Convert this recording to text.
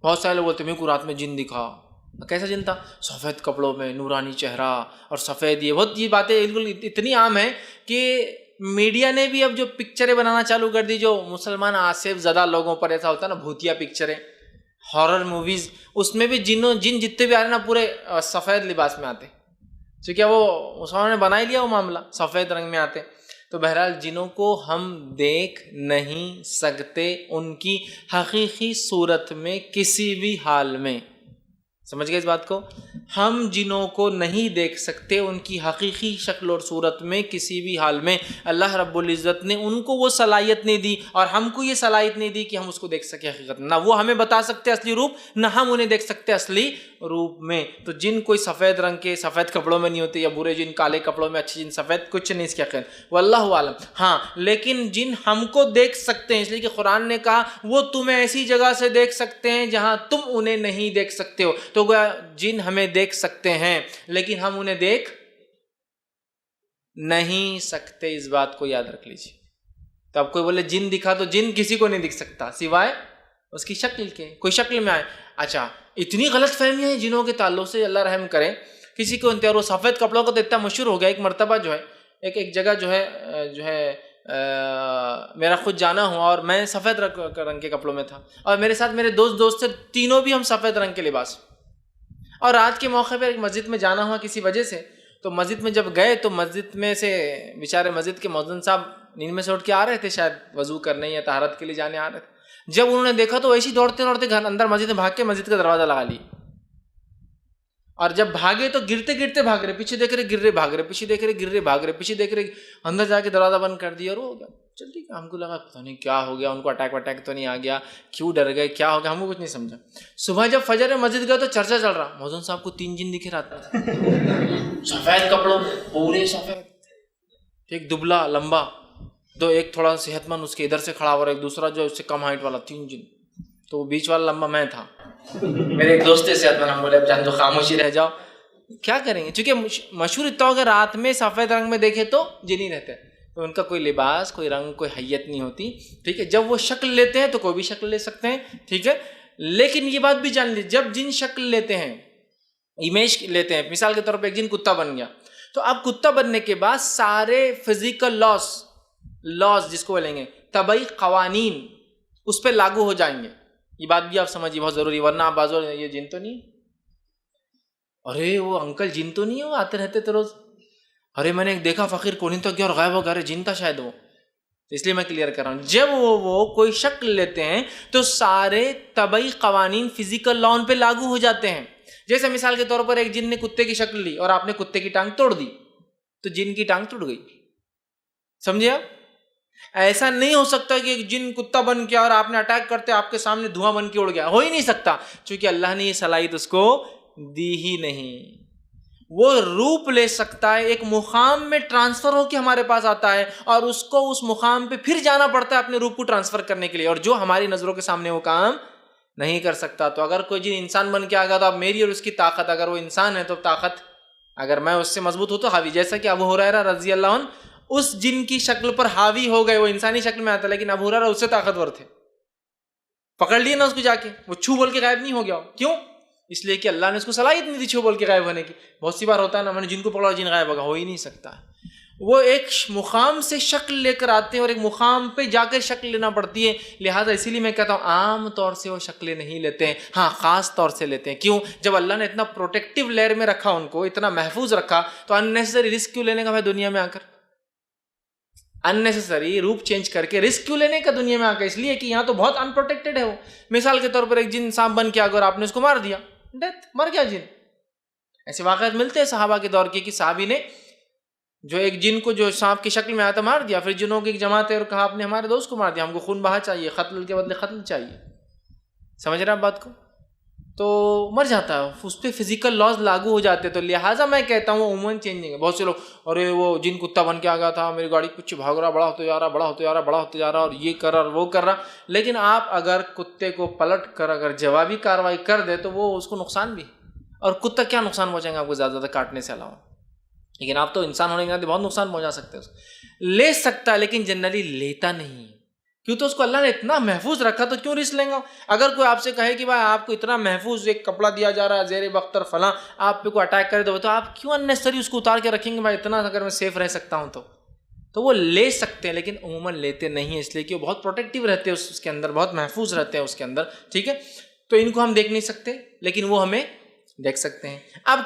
بہت سارے لوگ بولتے ہیں میرے کو رات میں جن دکھا. کیسا جن تھا؟ سفید کپڑوں میں، نورانی چہرہ اور سفید. یہ باتیں بالکل اتنی عام ہیں کہ میڈیا نے بھی اب جو پکچریں بنانا چالو کر دی، جو مسلمان آصف زدہ لوگوں پر ایسا ہوتا ہے نا، بھوتیا پکچریں، ہارر موویز، اس میں بھی جن جتنے بھی آ رہے ہیں نا پورے سفید لباس میں آتے، کیونکہ وہ مسلمانوں نے بنا ہی لیا وہ معاملہ، سفید رنگ میں آتے. تو بہرحال جنوں کو ہم دیکھ نہیں سکتے ان کی حقیقی صورت میں کسی بھی حال میں. سمجھ گئے اس بات کو؟ ہم جنوں کو نہیں دیکھ سکتے ان کی حقیقی شکل اور صورت میں کسی بھی حال میں. اللہ رب العزت نے ان کو وہ صلاحیت نہیں دی، اور ہم کو یہ صلاحیت نہیں دی کہ ہم اس کو دیکھ سکیں حقیقت. نہ وہ ہمیں بتا سکتے اصلی روپ، نہ ہم انہیں دیکھ سکتے اصلی روپ میں. تو جن کوئی سفید رنگ کے سفید کپڑوں میں نہیں ہوتے، یا برے جن کالے کپڑوں میں، اچھے جن سفید، کچھ نہیں اس کے خیر، واللہ عالم. ہاں لیکن جن ہم کو دیکھ سکتے ہیں، اس لیے کہ قرآن نے کہا وہ تمہیں ایسی جگہ سے دیکھ سکتے ہیں جہاں تم انہیں نہیں دیکھ سکتے ہو. تو گویا جن ہمیں دیکھ سکتے ہیں لیکن ہم انہیں دیکھ نہیں سکتے. اس بات کو یاد رکھ لیجیے. تو اب کوئی بولے جن دکھا، تو جن کسی کو نہیں دکھ سکتا سوائے اس کی شکل کے، کوئی شکل میں آئے. اچھا اتنی غلط فہمیاں ہیں جنوں کے تعلق سے، اللہ رحم کرے. کسی کو انتہار وہ سفید کپڑوں کا تو اتنا مشہور ہو گیا، ایک مرتبہ جو ہے ایک جگہ جو ہے میرا خود جانا ہوا، اور میں سفید رنگ کے کپڑوں میں تھا، اور میرے ساتھ میرے دوست تھے، تینوں بھی ہم سفید رنگ کے لباس. اور رات کے موقع پہ ایک مسجد میں جانا ہوا کسی وجہ سے. تو مسجد میں جب گئے تو مسجد میں سے بیچارے مسجد کے مؤذن صاحب نیند میں سے اٹھ کے آ رہے تھے، شاید وضو کرنے یا طہارت کے لیے جانے آ رہے تھے. جب انہوں نے دیکھا تو ایسے دوڑتے گھر اندر مسجد میں بھاگ کے مسجد کا دروازہ لگا لی. اور جب بھاگے تو گرتے بھاگ رہے، پیچھے دیکھ رہے گر رہے، بھاگ رہے، پیچھے دیکھ رہے گر رہے، بھاگ رہے، پیچھے دیکھ رہے، اندر جا کے دروازہ بند کر دیا. اور ہو گیا چل ٹھیک ہے. ہم کو لگا پتہ نہیں کیا ہو گیا، ان کو اٹیک تو نہیں آ گیا، کیوں ڈر گئے، کیا ہو گیا، ہم کو کچھ نہیں سمجھا. صبح جب فجر میں مسجد گئے تو چرچا چل رہا، مؤذن صاحب کو 3 جن دکھے رات میں، سفید کپڑوں پورے سفید، ایک دبلا لمبا، ایک تھوڑا صحت مند اس کے ادھر سے کھڑا ہوا، اور ایک دوسرا جو اس سے کم ہائٹ والا، 3 جن. تو بیچ والا لمبا میں تھا. میرے ایک دوست صحت مند، ہم بولے اب جان تو خاموشی رہ جاؤ، کیا کریں گے. چونکہ مشہور اتنا ہو کہ رات میں سفید رنگ میں دیکھے تو جن ہی رہتے ہیں، تو ان کا کوئی لباس، کوئی رنگ، کوئی حیت نہیں ہوتی. ٹھیک ہے، جب وہ شکل لیتے ہیں تو کوئی بھی شکل لے سکتے ہیں. ٹھیک ہے، لیکن یہ بات بھی جان لیجیے، جب جن شکل لیتے ہیں، امیج لیتے ہیں، مثال کے طور پہ ایک جن کتا بن گیا، تو اب کتا بننے کے بعد سارے فزیکل لاز جس کو بولیں گے، طبعی قوانین اس پہ لاگو ہو جائیں گے. یہ بات بھی آپ سمجھیے، بہت ضروری، ورنہ آپ بازو یہ جن تو نہیں، ارے وہ انکل جن تو نہیں ہے، وہ آتے رہتے تو روز، ارے میں نے ایک دیکھا فقیر کونی تو گیا اور غائب ہو گیا، ارے جن تھا شاید وہ. اس لیے میں کلیئر کر رہا ہوں، جب وہ کوئی شکل لیتے ہیں تو سارے طبعی قوانین فزیکل لا ان پہ لاگو ہو جاتے ہیں. جیسے مثال کے طور پر ایک جن نے کتے کی شکل لی اور آپ نے کتے کی ٹانگ توڑ دی، تو جن کی ٹانگ ٹوٹ گئی. سمجھے آپ؟ ایسا نہیں ہو سکتا کہ ایک جن کتا بن گیا اور آپ نے اٹیک کرتے آپ کے سامنے دھواں بن کے اڑ گیا، ہو ہی نہیں سکتا، چونکہ اللہ نے یہ صلاحیت اس کو دی ہی نہیں. وہ روپ لے سکتا ہے، ایک مقام میں ٹرانسفر ہو کے ہمارے پاس آتا ہے، اور اس کو اس مقام پہ پھر جانا پڑتا ہے اپنے روپ کو ٹرانسفر کرنے کے لیے، اور جو ہماری نظروں کے سامنے وہ کام نہیں کر سکتا. تو اگر کوئی جن انسان بن کے آ گیا تو اب میری اور اس کی طاقت، اگر وہ انسان ہے تو طاقت، اگر میں اس سے مضبوط ہوں تو حاوی، جیسا کہ ابو ہریرہ رضی اللہ عنہ اس جن کی شکل پر حاوی ہو گئے. وہ انسانی شکل میں آتا لیکن ابو ہریرہ اس سے طاقتور تھے، پکڑ لیے نا اس کو جا کے، وہ چھو بول کے غائب نہیں ہو گیا. کیوں؟ اس لیے کہ اللہ نے اس کو صلاحیت نہیں دی چھو بول کے غائب ہونے کی. بہت سی بار ہوتا ہے نا، میں نے جن کو پکڑا جن غائب ہوگا، ہو ہی نہیں سکتا. وہ ایک مقام سے شکل لے کر آتے ہیں اور ایک مقام پہ جا کر شکل لینا پڑتی ہے. لہٰذا اسی لیے میں کہتا ہوں عام طور سے وہ شکلیں نہیں لیتے ہیں، ہاں خاص طور سے لیتے ہیں. کیوں؟ جب اللہ نے اتنا پروٹیکٹیو لیئر میں رکھا، ان کو اتنا محفوظ رکھا، تو اننیسری رسک کیوں لینے کا بھائی دنیا میں آ کر، اننیسری روپ چینج کر کے رسک کیوں لینے کا دنیا میں آ کر؟ اس لیے کہ یہاں تو بہت انپروٹیکٹڈ ہے وہ. مثال کے طور پر ایک جن سانپ بن کے آ گیا اور آپ نے اس کو مار دیا، ڈیتھ، مر گیا جن. ایسے واقعات ملتے ہیں صحابہ کے دور کے کہ صحابی نے جو ایک جن کو جو سانپ کی شکل میں آیا تھا مار دیا، پھر جنوں کی ایک جماعت ہے اور کہا آپ نے ہمارے دوست کو مار دیا، ہم کو خون بہا چاہیے، قتل کے بدلے قتل چاہیے. سمجھ رہے ہیں آپ بات کو؟ تو مر جاتا ہے، اس پہ فزیکل لاز لاگو ہو جاتے. تو لہٰذا میں کہتا ہوں وہ عموماً چینج نہیں ہے. بہت سے لوگ ارے وہ جن کتا بن کے آ گیا تھا، میری گاڑی کچھ بھاگ رہا، بڑا ہوتے جا رہا، بڑا ہوتے جا رہا، بڑا ہوتے جا رہا، اور یہ کر رہا اور وہ کر رہا. لیکن آپ اگر کتے کو پلٹ کر اگر جوابی کارروائی کر دے تو وہ اس کو نقصان بھی، اور کتا کیا نقصان پہنچائیں گے آپ کو زیادہ زیادہ کاٹنے سے علاوہ. لیکن آپ تو انسان ہونے کے ناطے بہت نقصان پہنچا سکتے ہیں. لے سکتا ہے لیکن جنرلی لیتا نہیں. کیوں تو اس کو اللہ نے اتنا محفوظ رکھا تو کیوں رسک لیں گا؟ اگر کوئی آپ سے کہے کہ بھائی آپ کو اتنا محفوظ ایک کپڑا دیا جا رہا ہے زیر بختر فلاں، آپ پہ کوئی اٹیک کرے تو آپ کیوں اننیسری اس کو اتار کے رکھیں گے؟ بھائی اتنا اگر میں سیف رہ سکتا ہوں تو وہ لے سکتے ہیں، لیکن عموماً لیتے نہیں ہیں، اس لیے کہ وہ بہت پروٹیکٹیو رہتے ہیں اس کے اندر، بہت محفوظ رہتے ہیں اس کے اندر، ٹھیک ہے؟ تو ان کو ہم دیکھ نہیں سکتے لیکن وہ ہمیں دیکھ سکتے ہیں۔ اب